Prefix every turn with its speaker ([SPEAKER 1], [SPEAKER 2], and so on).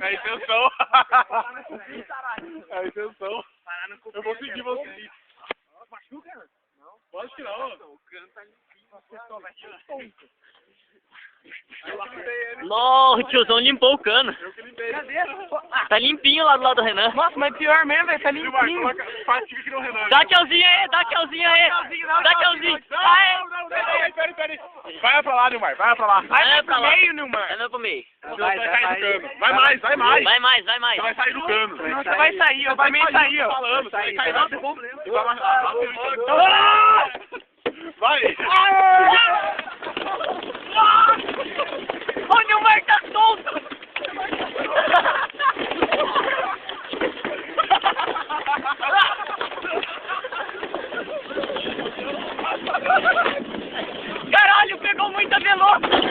[SPEAKER 1] É a intenção. É a intenção. Eu vou seguir você. Machuca? Não. Pode que não. O cano tá limpinho.
[SPEAKER 2] Nossa, o tiozão limpou o cano.
[SPEAKER 1] Eu que limpei.
[SPEAKER 3] Cadê?
[SPEAKER 2] Tá limpinho lá do lado do Renan.
[SPEAKER 3] Nossa, mas pior mesmo, velho. Tá limpinho.
[SPEAKER 1] Fatiga que não Renan.
[SPEAKER 2] Dá tchauzinho aí, dá tchauzinho aí. Dá tchauzinho.
[SPEAKER 1] Não, peraí. Vai pra lá, Nilmar. Vai pra lá.
[SPEAKER 2] Vai
[SPEAKER 3] pro meio, Nilmar.
[SPEAKER 2] Vai pro meio.
[SPEAKER 1] Você vai sair do cano. Vai mais.
[SPEAKER 2] Vai mais.
[SPEAKER 1] Você vai sair do cano.
[SPEAKER 3] Não, você vai sair, ó. Vai meio sair, ó.
[SPEAKER 1] Falando, você vai cair lá, tem problema. Vai.
[SPEAKER 2] O Nilmar tá solto. Caralho, pegou muita velocidade.